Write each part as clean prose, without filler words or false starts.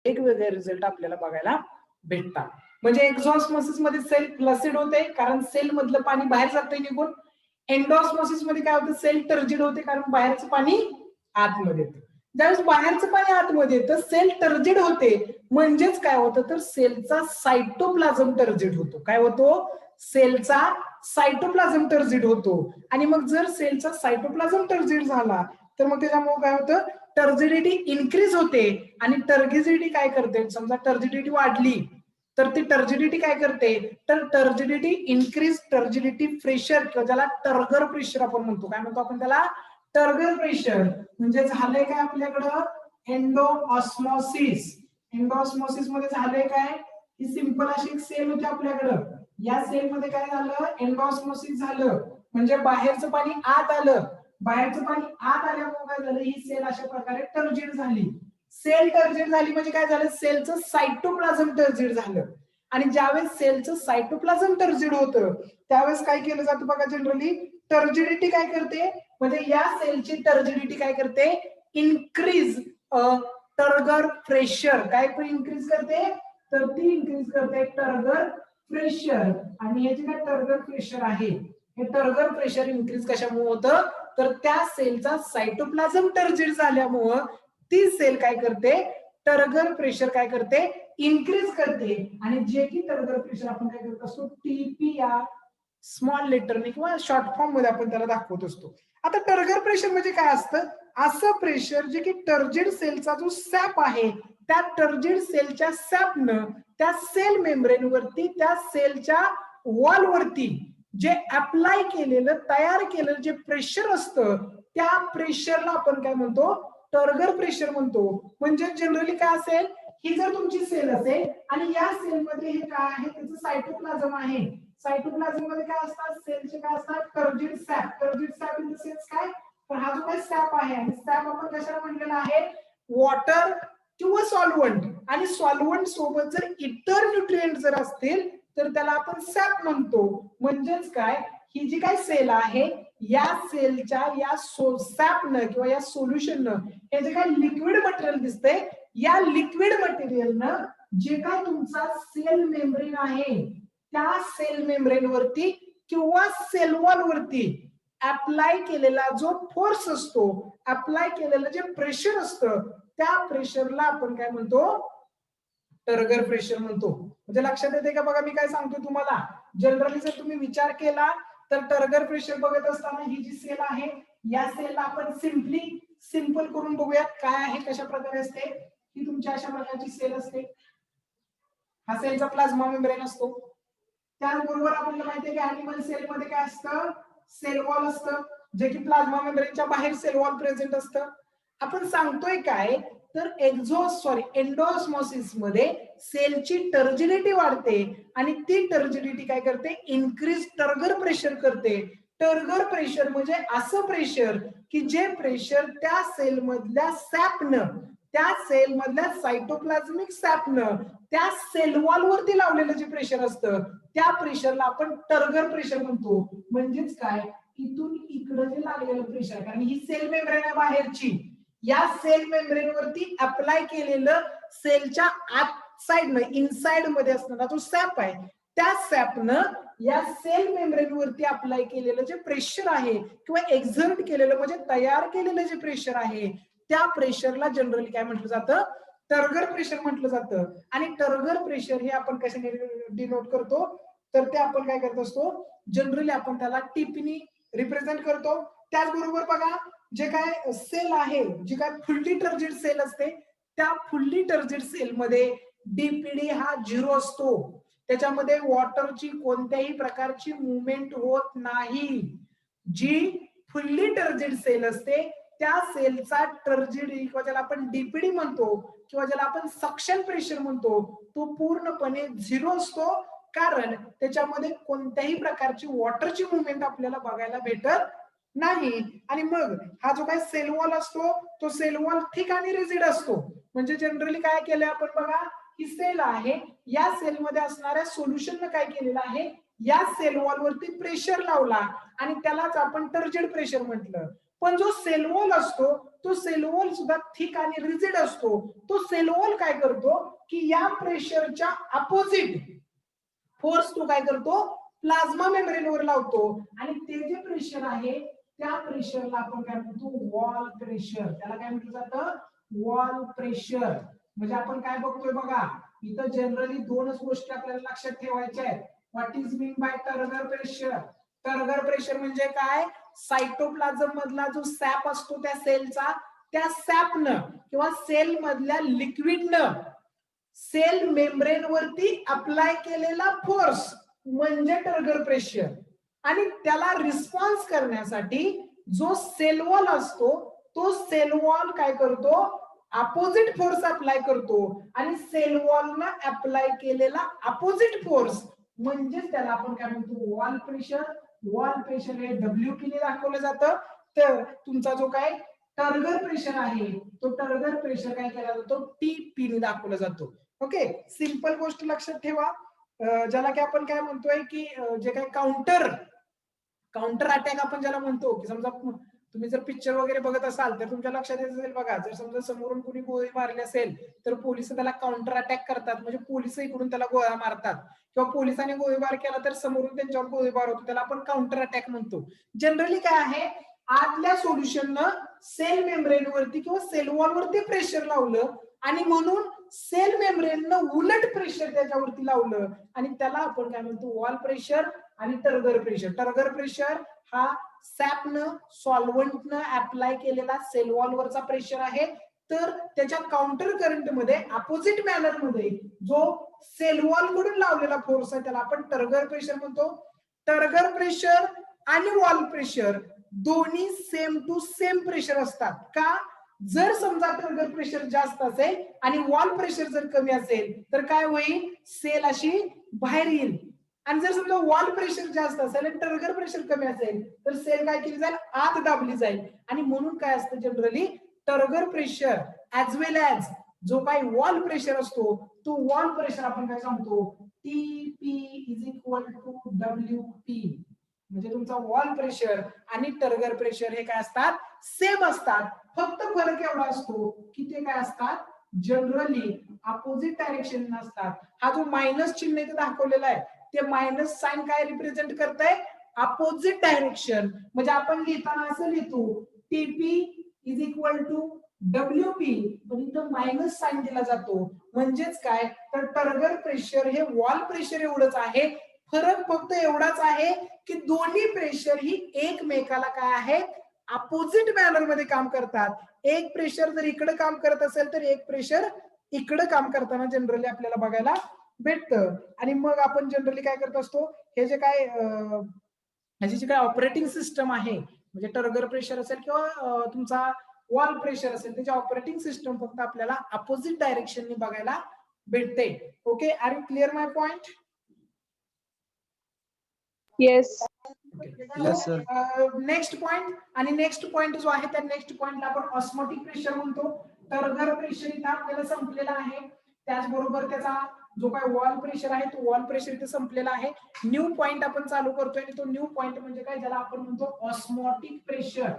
वेगवेगळे रिझल्ट आपल्याला बघायला भेटतात. म्हणजे एक्झॉस्मोसिस मध्ये सेल फ्लसिड होते कारण सेल मधलं पाणी बाहेर जातंय निघून. एंडोस्मोसिस मध्ये काय होतं, सेल टर्जिड होते कारण बाहेरचं पाणी आतमध्ये येतं. ज्यावेळेस बाहेरचं पाणी आतमध्ये येतं सेल टर्जिड होते, म्हणजेच काय होतं तर सेलचा सायटोप्लाझम टर्जिड होतो. काय होतो, सेलचा सायटोप्लाझम टर्जिड होतो. आणि मग जर सेलचा सायटोप्लाझम टर्जिड झाला तर मग त्याच्यामुळे काय होतं, टर्जिडिटी इन्क्रीज होते. आणि टर्जिडिटी काय करते, समजा टर्जिडिटी वाढली तर ती टर्जिडिटी काय करते, तर टर्जिडिटी इन्क्रीज टर्जिडिटी प्रेशर किंवा ज्याला टर्गर प्रेशर आपण म्हणतो. काय म्हणतो आपण त्याला, टर्गर प्रेशर. म्हणजे झालंय काय आपल्याकडं एंडोऑस्मोसिस. एंडोऑस्मोसिस मध्ये झालंय काय, ही सिंपल अशी एक सेल होती आपल्याकडं. या सेल मध्ये काय झालं, एंडोऑस्मोसिस झालं म्हणजे बाहेरचं पाणी आत आलं. बाहेरचं पाणी आत आल्यामुळे काय झालं, ही सेल अशा प्रकारे टर्जिड झाली. सेल टर्जिड झाली म्हणजे काय झालं, सेलचं सायटोप्लाझम टर्जिड झालं. आणि ज्यावेळेस सेलचं सायटोप्लाझम टर्जिड होतं त्यावेळेस काय केलं जातं बघा, जनरली टर्जिडिटी काय करते, म्हणजे या सेलची टर्जिडिटी काय करते, इन्क्रीज टर्गर प्रेशर. काय इन्क्रीज करते, तर ती इन्क्रीज करते टर्गर प्रेशर. आणि हे जे काय टर्गर प्रेशर आहे, हे टर्गर प्रेशर इन्क्रीज कशामुळे होतं, तर त्या सेलचा सायटोप्लाझम टर्जिड झाल्यामुळं ती सेल काय करते, टर्गर प्रेशर काय करते, इन्क्रीज करते. आणि जे की टर्गर प्रेशर आपण काय करत असतो, टीपी या स्मॉल लेटरने किंवा शॉर्ट फॉर्म मध्ये आपण त्याला दाखवत असतो. आता टर्गर प्रेशर म्हणजे काय असतं, असं प्रेशर जे की टर्जिड सेलचा जो सॅप आहे त्या टर्जिड सेलच्या सॅपनं त्या सेल मेम्ब्रेन वरती, त्या सेलच्या वॉल वरती जे अप्लाय केलेलं, तयार केलेलं जे प्रेशर असतं त्या प्रेशरला आपण काय म्हणतो, टर्गर प्रेशर म्हणतो. म्हणजे जनरली काय असेल, ही जर तुमची सेल असेल आणि या सेलमध्ये हे काय आहे, त्याचं सायटोप्लाझम आहे. सायटोप्लाझम मध्ये काय असतात, सेलचे काय असतात, turgid SAP. Turgid SAP in the sense काय, तर हा जो काही सॅप आहे, आणि सॅप आपण कशाला म्हणलेला आहे, वॉटर किंवा सॉल्व्हंट. आणि सॉल्व्हंट सोबत जर इतर न्यूट्रिएंट जर असतील तर त्याला आपण सॅप म्हणतो. म्हणजेच काय, ही जी काय सेल आहे या सेलच्या या सॅपनं किंवा या सोल्युशननं हे जे काय लिक्विड मटेरियल दिसतंय, या लिक्विड मटेरियलनं जे काय तुमचा सेल मेम्ब्रेन आहे त्या सेल मेम्ब्रेन वरती किंवा सेल वॉल वरती अप्लाय केलेला जो फोर्स असतो, अप्लाय केलेलं जे प्रेशर असतं, त्या प्रेशरला आपण काय म्हणतो, टर्गर प्रेशर म्हणतो. म्हणजे लक्षात येते का बघा मी काय सांगतो तुम्हाला. जनरली जर तुम्ही विचार केला तर टर्गर प्रेशर बघत असताना ही जी सेल आहे या सेलला आपण सिंपल करून बघूयात काय आहे, कशा प्रकारे असते. ही तुमच्या अशा प्रकारची सेल असते, हा सेलचा प्लाझ्मा मेम्ब्रेन असतो. त्याचबरोबर आपल्याला माहिती आहे की ॲनिमल सेल मध्ये काय असतं, सेल वॉल असतं, जे की प्लाझ्मा मेम्ब्रेनच्या बाहेर सेल वॉल प्रेझेंट असतं. आपण सांगतोय काय, तर एंडोऑस्मोसिस मध्ये सेलची टर्जिडिटी वाढते आणि ती टर्जिडिटी काय करते, इन्क्रीज टर्गर प्रेशर करते. टर्गर प्रेशर म्हणजे असं प्रेशर की जे प्रेशर त्या सेल मधल्या सॅपनं, त्या सेल मधल्या सायटोप्लाझमिक सॅपनं त्या सेल वॉल वरती लावलेलं जे प्रेशर असतं त्या प्रेशरला आपण टर्गर प्रेशर म्हणतो. म्हणजेच काय, इथून इकडं जे लागलेलं प्रेशर, कारण ही सेल मेम्ब्रेन आहे बाहेरची, या सेल मेम्ब्रेन वरती अप्लाय केलेलं सेलच्या आत साइडनं, इनसाइड मध्ये असणारा जो सॅप आहे त्या सॅपनं या सेल मेम्ब्रेन वरती अप्लाय केलेलं जे प्रेशर आहे किंवा एक्झर्ट केलेलं म्हणजे तयार केलेलं जे प्रेशर आहे त्या प्रेशरला जनरली काय म्हटलं जातं, टर्गर प्रेशर म्हटलं जातं. आणि टर्गर प्रेशर हे आपण कशाने डिनोट करतो, तर ते आपण काय करत असतो, जनरली आपण त्याला टीपीनी रिप्रेझेंट करतो. त्याचबरोबर बघा जे काय सेल आहे, जी काय फुल्ली टर्जिड सेल असते त्या फुल्ली टर्जिड सेल मध्ये डीपीडी हा 0 असतो. त्याच्यामध्ये वॉटरची कोणत्याही प्रकारची मुवमेंट होत नाही. जी फुल्ली टर्जिड सेल असते त्या सेलचा टर्जिड किंवा ज्याला आपण डीपीडी म्हणतो किंवा ज्याला आपण सक्शन प्रेशर म्हणतो तो पूर्णपणे 0 असतो. कारण त्याच्यामध्ये कोणत्याही प्रकारची वॉटरची मुवमेंट आपल्याला बघायला भेटत नाही. आणि मग हा जो काही सेल वॉल असतो तो सेल वॉल थिक आणि रिजिड असतो. म्हणजे जनरली काय केलंय आपण बघा, ही सेल आहे, या सेलमध्ये असणाऱ्या सोल्युशननं काय केलेलं आहे, या सेल वॉल वरती प्रेशर लावला आणि त्यालाच आपण टर्जिड प्रेशर म्हटलं. पण जो सेल वॉल असतो तो सेल वॉल सुद्धा थिक आणि रिजिड असतो. तो सेल वॉल काय करतो की या प्रेशरच्या अपोजिट फोर्स तो काय करतो प्लाझ्मा मेम्ब्रेनवर लावतो आणि ते जे प्रेशर आहे त्या प्रेशरला आपण काय म्हणतो वॉल प्रेशर. त्याला काय म्हटलं जातं वॉल प्रेशर. म्हणजे आपण काय बघतोय बघा इथं जनरली दोनच गोष्टी आपल्याला लक्षात ठेवायच्या आहेत. What is mean by turgor pressure. Turgor pressure म्हणजे काय सायटोप्लाझम मधला जो सॅप असतो त्या सेलचा त्या सॅपनं किंवा सेल मधल्या लिक्विडनं सेल मेम्ब्रेन वरती अप्लाय केलेला फोर्स म्हणजे टर्गर प्रेशर. आणि त्याला रिस्पॉन्स करण्यासाठी जो सेल वॉल असतो तो सेल वॉल काय करतो अपोजिट फोर्स अप्लाय करतो आणि सेल वॉलनं अप्लाय केलेला अपोजिट फोर्स म्हणजेच त्याला आपण काय म्हणतो वॉल प्रेशर. वॉल प्रेशर हे WP ने दाखवलं जातं. तर तुमचा जो काय टर्गर प्रेशर आहे तो टर्गर प्रेशर काय केला जातो TP ने दाखवला जातो. ओके सिंपल गोष्ट लक्षात ठेवा. ज्याला की आपण काय म्हणतोय की जे काही काउंटर अटॅक आपण ज्याला म्हणतो की समजा तुम्ही जर पिक्चर वगैरे बघत असाल तर तुमच्या लक्षात येत असेल बघा जर समजा समोरून कुणी गोळी मारली असेल तर पोलिस त्याला काउंटर अटॅक करतात. म्हणजे पोलिस इकडून त्याला गोळ्या मारतात किंवा पोलिसांनी गोळीबार केला तर समोरून त्यांच्यावर गोळीबार होतो. त्याला आपण काउंटर अटॅक म्हणतो. जनरली काय आहे आतल्या सोल्युशननं सेल मेम्ब्रेन वरती किंवा सेल वॉल वरती प्रेशर लावलं आणि म्हणून सेल मेम्ब्रेननं उलट प्रेशर त्याच्यावरती लावलं आणि त्याला आपण काय म्हणतो वॉल प्रेशर आणि टर्गर प्रेशर. टर्गर प्रेशर हा सॅपनं सॉल्व्हंटनं अप्लाय केलेला सेल वॉल वरचा प्रेशर आहे. तर त्याच्या काउंटर करंट मध्ये अपोजिट मॅनर मध्ये जो सेल वॉल कडून लावलेला फोर्स आहे त्याला आपण टर्गर प्रेशर म्हणतो. टर्गर प्रेशर आणि वॉल प्रेशर दोन्ही सेम टू सेम प्रेशर असतात. का जर समजा टर्गर प्रेशर जास्त असेल आणि वॉल प्रेशर जर कमी असेल तर काय होईल सेल अशी बाहेर येईल. आणि जर समजा वॉल प्रेशर जास्त असेल आणि टर्गर प्रेशर कमी असेल तर सेल काय केली जाईल आत दाबली जाईल. आणि म्हणून काय असतं जनरली टर्गर प्रेशर ऍज वेल ऍज जो काही वॉल प्रेशर असतो तो वॉल प्रेशर आपण काय सांगतो TP is equal to WP. म्हणजे तुमचा वॉल प्रेशर आणि टर्गर प्रेशर हे काय असतात सेम असतात. फक्त फरक एवढा असतो की ते काय असतात जनरली अपोजिट डायरेक्शन असतात. हा जो मायनस चिन्ह इथे दाखवलेला आहे ते मायनस साइन काय रिप्रेझेंट करतंय अपोजिट डायरेक्शन. म्हणजे आपण लिहिताना असं लिहितो TP is equal to WP पण इथं मायनस साइन दिला जातो. म्हणजेच काय तर टर्गर प्रेशर हे वॉल प्रेशर एवढंच आहे. फरक फक्त एवढाच आहे की दोन्ही प्रेशर ही एकमेकाला काय आहे अपोजिट मॅनर मध्ये काम करतात. एक प्रेशर जर इकडे काम करत असेल तर एक प्रेशर इकडे काम करताना जनरली आपल्याला बघायला भेटतं. आणि मग आपण जनरली काय करत असतो हे जे काय ह्याची जी काय ऑपरेटिंग सिस्टम आहे म्हणजे टर्गर प्रेशर असेल किंवा तुमचा वॉल प्रेशर असेल त्याची ऑपरेटिंग सिस्टम फक्त आपल्याला अपोजिट डायरेक्शनने बघायला भेटते. Okay are you clear my point. Yes. Next point आणि नेक्स्ट पॉइंट जो आहे त्या नेक्स्ट पॉइंटला आपण ऑस्मोटिक प्रेशर म्हणतो. टर्गर प्रेशर इथं आपल्याला संपलेला आहे. त्याचबरोबर त्याचा जो काय वॉल प्रेशर आहे तो वॉल प्रेशर इथे संपलेला आहे. न्यू पॉइंट आपण चालू करतोय आणि तो न्यू पॉइंट म्हणजे काय ज्याला आपण म्हणतो ऑस्मोटिक प्रेशर.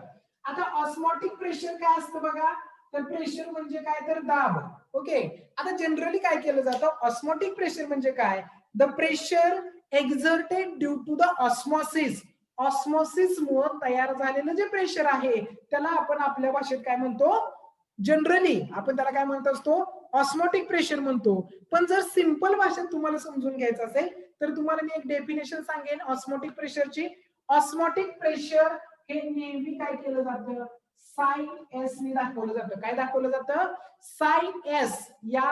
आता ऑस्मोटिक प्रेशर काय असतं बघा तर प्रेशर म्हणजे काय तर दाब. ओके आता जनरली काय केलं जातं ऑस्मोटिक प्रेशर म्हणजे काय the pressure exerted due to the osmosis. Osmosis मुळे तयार झालेलं जे प्रेशर आहे त्याला आपण आपल्या भाषेत काय म्हणतो जनरली आपण त्याला काय म्हणत असतो ऑस्मोटिक प्रेशर म्हणतो. पण जर सिंपल भाषेत तुम्हाला समजून घ्यायचं असेल तर तुम्हाला मी एक डेफिनेशन सांगेन ऑस्मोटिक प्रेशरची. ऑस्मोटिक प्रेशर हे नेहमी काय केलं जातं साइन एस ने दाखवलं जातं. काय दाखवलं जातं साइन एस या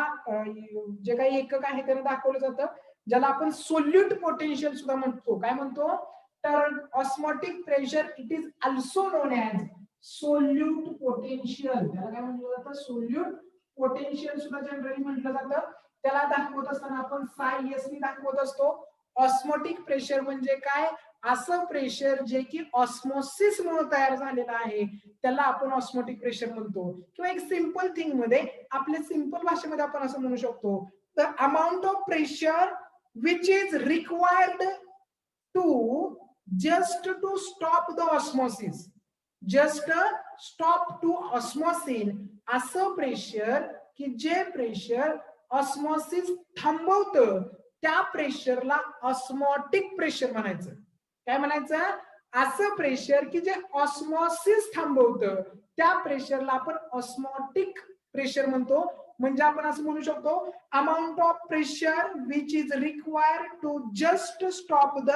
जे काही एकक आहे त्याने दाखवलं जातं ज्याला आपण सोल्यूट पोटेन्शियल सुद्धा म्हणतो. काय म्हणतो तर osmotic pressure it is also non as solute potential. त्याला काय म्हटलं जातं सोल्यूट पोटेन्शियल सुद्धा जनरली म्हटलं जातं. त्याला दाखवत असताना आपण साय एस ने दाखवत असतो. ऑस्मोटिक प्रेशर म्हणजे काय असं प्रेशर जे की ऑस्मोसिस मुळे तयार झालेलं आहे त्याला आपण ऑस्मोटिक प्रेशर म्हणतो. किंवा एक सिंपल थिंग मध्ये आपल्या सिंपल भाषेमध्ये आपण असं म्हणू शकतो the amount of pressure which is required to just to stop the osmosis. Just stop to osmosis असं प्रेशर की जे प्रेशर ऑस्मोसिस थांबवतं त्या प्रेशरला ऑस्मोटिक प्रेशर म्हणायचं. काय म्हणायचं? असं प्रेशर की जे ऑस्मोसिस थांबवतं त्या प्रेशरला आपण ऑस्मोटिक प्रेशर म्हणतो. म्हणजे आपण असं म्हणू शकतो amount of pressure which is required to just stop the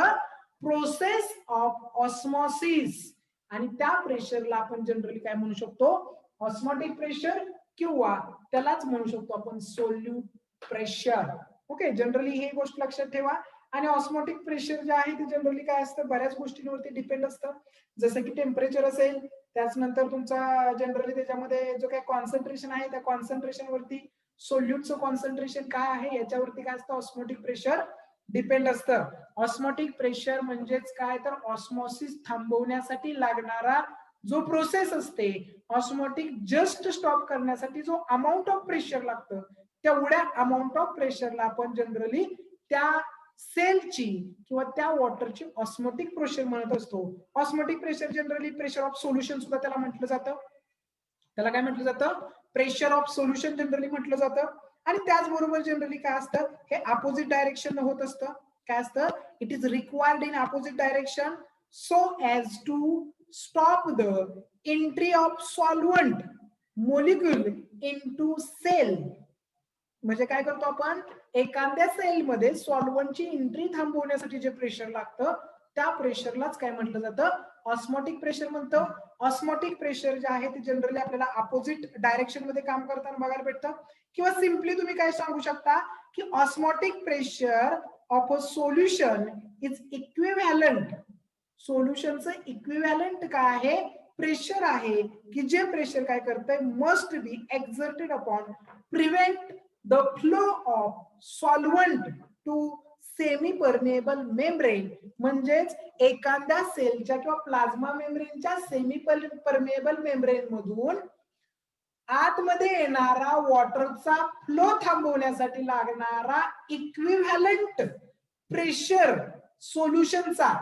process of osmosis. आणि त्या प्रेशरला आपण जनरली काय म्हणू शकतो? ऑस्मोटिक प्रेशर किंवा त्यालाच म्हणू शकतो आपण सोल्यूट प्रेशर. ओके, जनरली ही गोष्ट लक्षात ठेवा. आणि ऑस्मोटिक प्रेशर जे आहे ते जनरली काय असतं, बऱ्याच गोष्टींवरती डिपेंड असतं. जसं की टेम्परेचर असेल, त्याचनंतर तुमचा जनरली त्याच्यामध्ये जो काही कॉन्सन्ट्रेशन आहे त्या कॉन्सन्ट्रेशन वरती, सोल्यूटचं कॉन्सन्ट्रेशन काय आहे याच्यावरती काय असतं, ऑस्मोटिक प्रेशर डिपेंड असतं. ऑस्मोटिक प्रेशर म्हणजेच काय तर ऑस्मोसिस थांबवण्यासाठी लागणारा जो प्रोसेस असते, ऑस्मोटिक जस्ट स्टॉप करण्यासाठी जो अमाऊंट ऑफ प्रेशर लागतं तेवढ्या अमाऊंट ऑफ प्रेशरला आपण जनरली त्या सेलची किंवा त्या वॉटरची ऑस्मोटिक प्रेशर म्हणत असतो. Osmotic pressure generally pressure of solution सुद्धा त्याला म्हटलं जातं. त्याला काय म्हटलं जातं? प्रेशर ऑफ सोल्युशन जनरली म्हटलं जातं. आणि त्याचबरोबर जनरली काय असतं, हे अपोजिट डायरेक्शन होत असतं. काय असतं? It is required in opposite direction so as to stop the entry of solvent molecule into cell. म्हणजे काय करतो आपण, एखाद्या सेलमध्ये सॉल्व्हंटची एंट्री थांबवण्यासाठी जे प्रेशर लागतं त्या प्रेशरलाच काय म्हटलं जातं? ऑस्मोटिक प्रेशर म्हणतं. ऑस्मोटिक प्रेशर जे आहे ते जनरली आपल्याला अपोजिट डायरेक्शन मध्ये काम करताना बघायला भेटतं. किंवा सिम्पली तुम्ही काय सांगू शकता की osmotic pressure of a solution is equivalent. सोल्युशनचं इक्विव्हॅलंट काय आहे? प्रेशर आहे की जे प्रेशर काय करतंय, must be exerted upon prevent the flow of solvent to semi permeable membrane. म्हणजेच एखाद्या सेलच्या किंवा प्लाझ्मा मेम्ब्रेनच्या सेमी परमेबल मेम्ब्रेन मधून आतमध्ये येणारा वॉटरचा फ्लो थांबवण्यासाठी लागणारा इक्विव्हॅलंट प्रेशर सोल्युशनचा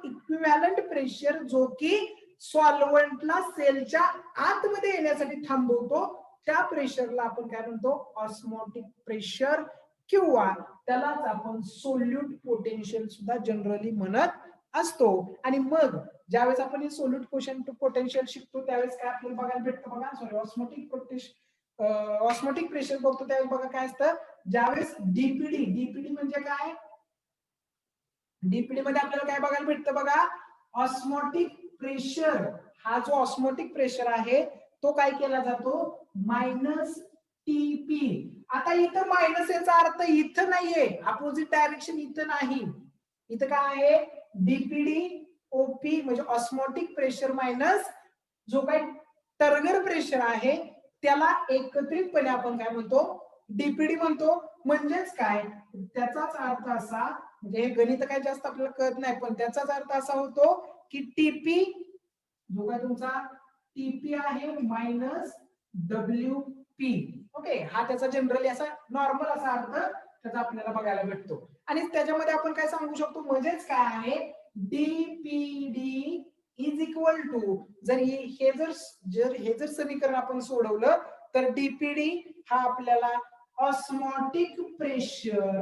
इक्विव्हॅलंट प्रेशर जो की सॉल्व्हंटला सेलच्या आतमध्ये येण्यासाठी थांबवतो त्या प्रेशरला आपण काय म्हणतो? ऑस्मोटिक प्रेशर किंवा त्यालाच आपण सोल्यूट पोटेन्शियल सुद्धा जनरली म्हणत असतो. आणि मग ज्यावेळेस आपण हे सोल्यूट पोटेन्शियल शिकतो त्यावेळेस काय आपल्याला बघायला भेटतं बघा, सॉरी ऑस्मोटिक प्रेशर बघतो त्यावेळेस बघा काय असतं, ज्यावेळेस डीपीडी म्हणजे काय? डीपीडी मध्ये आपल्याला काय बघायला भेटतं बघा, ऑस्मोटिक प्रेशर. हा जो ऑस्मोटिक प्रेशर आहे तो काय केला जातो? Minus TP. आता इथं मायनस याचा अर्थ इथं नाहीये, अपोजिट डायरेक्शन इथं नाही. इथं काय आहे? डीपीडी ओपी म्हणजे ऑस्मोटिक प्रेशर मायनस जो काही टर्गर प्रेशर आहे त्याला एकत्रितपणे आपण काय म्हणतो? डीपीडी म्हणतो. म्हणजेच काय, त्याचाच अर्थ असा, म्हणजे गणित काय जास्त आपल्याला कळत नाही पण त्याचाच अर्थ असा होतो की टीपी जो काय तुमचा टीपी आहे मायनस डब्ल्यू पी. ओके, हा त्याचा जनरली असा नॉर्मल असा अर्थ त्याचा आपल्याला बघायला भेटतो. आणि त्याच्यामध्ये आपण काय सांगू शकतो, म्हणजेच काय आहे? डीपीडी इज इक्वल टू, हे जर समीकरण आपण सोडवलं तर डीपीडी हा आपल्याला osmotic pressure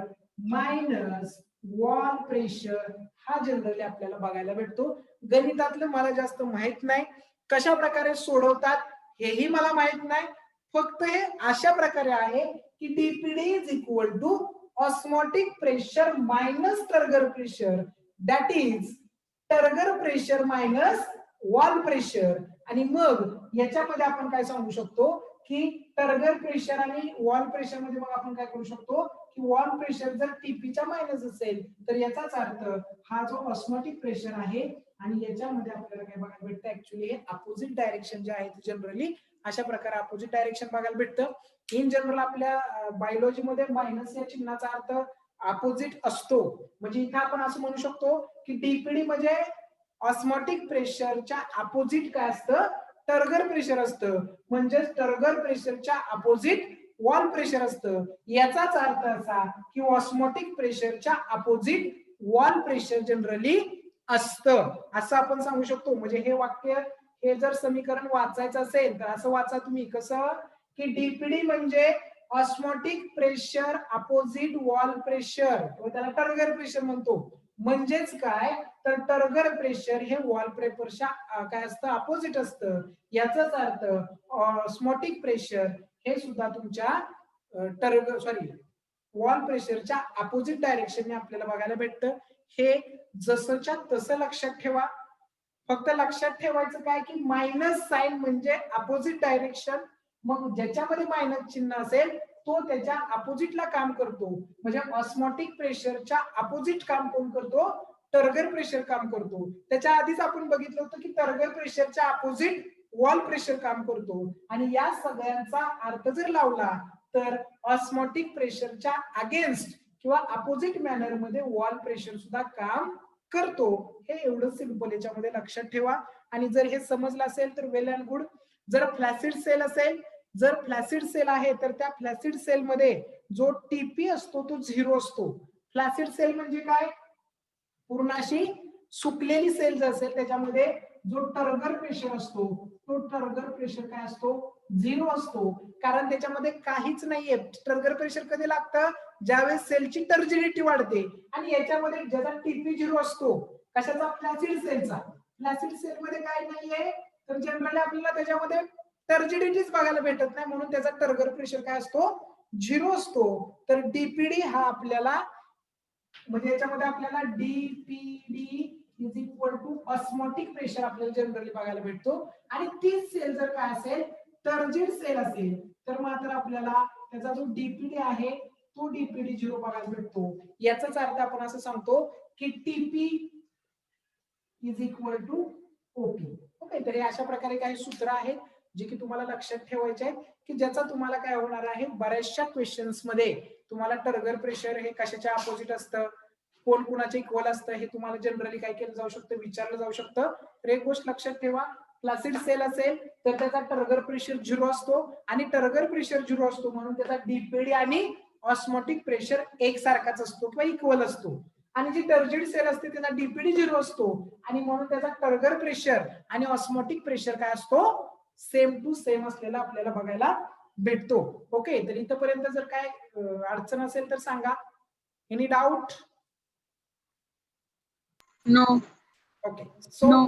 minus wall pressure हा जनरली आपल्याला बघायला भेटतो. गणितातलं मला जास्त माहित नाही, कशा प्रकारे सोडवतात हेही मला माहित नाही. फक्त हे अशा प्रकारे आहे की DPD is equal to osmotic pressure minus turgor pressure, that is turgor pressure minus wall pressure. आणि मग याच्यामध्ये आपण काय सांगू शकतो की टर्गर प्रेशर आणि वॉल प्रेशर मध्ये मग आपण काय करू शकतो की वॉल प्रेशर जर टीपीच्या मायनस असेल तर याचाच अर्थ हा जो ऑस्मोटिक प्रेशर आहे आणि याच्यामध्ये आपल्याला काय बघायला भेटतं, ऍक्च्युअली हे अपोजिट डायरेक्शन जे आहे जनरली अशा प्रकारे अपोजिट डायरेक्शन बघायला भेटतं. इन जनरल आपल्या बायोलॉजी मध्ये मायनस या चिन्हाचा अर्थ अपोजिट असतो. म्हणजे इथे आपण असं म्हणू शकतो की डीपीडी म्हणजे ऑस्मोटिक प्रेशरच्या अपोजिट काय असतं? टर्गर प्रेशर असतं. म्हणजे टर्गर प्रेशरच्या अपोजिट वॉल प्रेशर असतं. याचाच अर्थ असा की ऑस्मोटिक प्रेशरच्या अपोजिट वॉल प्रेशर जनरली असतं असं आपण सांगू शकतो. म्हणजे हे वाक्य, हे जर समीकरण वाचायचं असेल तर असं वाचा तुम्ही. कसं की डीपीडी म्हणजे osmotic pressure opposite wall pressure, त्याला टर्गर प्रेशर म्हणतो. म्हणजेच काय तर टर्गर प्रेशर हे वॉल प्रेशरच्या काय असतं, अपोजिट असतं. याचाच अर्थ ऑस्मोटिक प्रेशर हे सुद्धा तुमच्या वॉल प्रेशरच्या अपोजिट डायरेक्शनने आपल्याला बघायला भेटतं. हे जसंच्या तसं लक्षात ठेवा. फक्त लक्षात ठेवायचं काय की मायनस साइन म्हणजे अपोजिट डायरेक्शन. मग ज्याच्यामध्ये मायनस चिन्ह असेल तो त्याच्या अपोजिटला काम करतो. म्हणजे ऑस्मोटिक प्रेशरच्या अपोजिट काम कोण करतो, टर्गर प्रेशर काम करतो. त्याच्या आधीच आपण बघितलं होतं की टर्गर प्रेशरच्या अपोजिट वॉल प्रेशर काम करतो. आणि या सगळ्यांचा अर्थ जर लावला तर ऑस्मोटिक प्रेशरच्या अगेन्स्ट किंवा अपोजिट मॅनर मध्ये वॉल प्रेशर सुद्धा काम करतो. हे एवढं सिंपल याच्यामध्ये लक्षात ठेवा. आणि जर हे समजलं असेल तर वेल अँड गुड. जर फ्लॅसिड सेल असेल, जर फ्लॅसिड सेल आहे तर त्या फ्लॅसिड सेल मध्ये जो टीपी असतो तो 0 असतो. फ्लॅसिड सेल म्हणजे काय, पूर्ण अशी सुकलेली सेल जर असेल त्याच्यामध्ये जो टर्गर प्रेशर असतो तो टर्गर प्रेशर काय असतो, 0 असतो. कारण त्याच्यामध्ये काहीच नाहीये. टर्गर प्रेशर कधी लागतं, ज्यावेळेस सेलची टर्जिडिटी वाढते. आणि याच्यामध्ये ज्याचा टीपी 0 असतो, कशाचा, फ्लॅसिड सेलचा. फ्लॅसिड सेल मध्ये काय नाहीये तर जनरली आपल्याला त्याच्यामध्ये टर्जिडिटीच बघायला भेटत नाही, म्हणून त्याचा टर्गर प्रेशर काय असतो, 0 असतो. तर डीपीडी हा आपल्याला, म्हणजे याच्यामध्ये आपल्याला DPD is equal to osmotic pressure आपल्याला जनरली बघायला भेटतो. आणि तीच सेल जर काय असेल, टर्जिड सेल असेल, तर मात्र आपल्याला त्याचा जो डीपीडी आहे तो डीपीडी 0 बघायला भेटतो. याचाच अर्थ आपण असं सांगतो की TP is equal to OP. Okay, तर हे अशा प्रकारे काही सूत्र आहेत जे की तुम्हाला लक्षात ठेवायचे आहेत, की ज्याचा तुम्हाला काय होणार आहे, बऱ्याचशा क्वेश्चन्स मध्ये तुम्हाला टर्गर प्रेशर हे कशाच्या अपोजिट असतं, कोण कुणाचे इक्वल असतं, हे तुम्हाला जनरली काय केलं जाऊ शकतं, विचारलं जाऊ शकतं. तर एक गोष्ट लक्षात ठेवा, फ्लॅसिड सेल असेल तर त्याचा टर्गर प्रेशर 0 असतो. आणि टर्गर प्रेशर 0 असतो म्हणून त्याचा डीपीडी आणि ऑस्मोटिक प्रेशर एकसारखाच असतो किंवा इक्वल असतो. आणि जी टर्जिड सेल असते त्याचा डीपीडी 0 असतो आणि म्हणून त्याचा टर्गर प्रेशर आणि ऑस्मोटिक प्रेशर काय असतो, सेम टू सेम असलेला आपल्याला बघायला भेटतो. ओके, तर इथपर्यंत जर काय अडचण असेल तर सांगा. Any doubt? No. Okay, so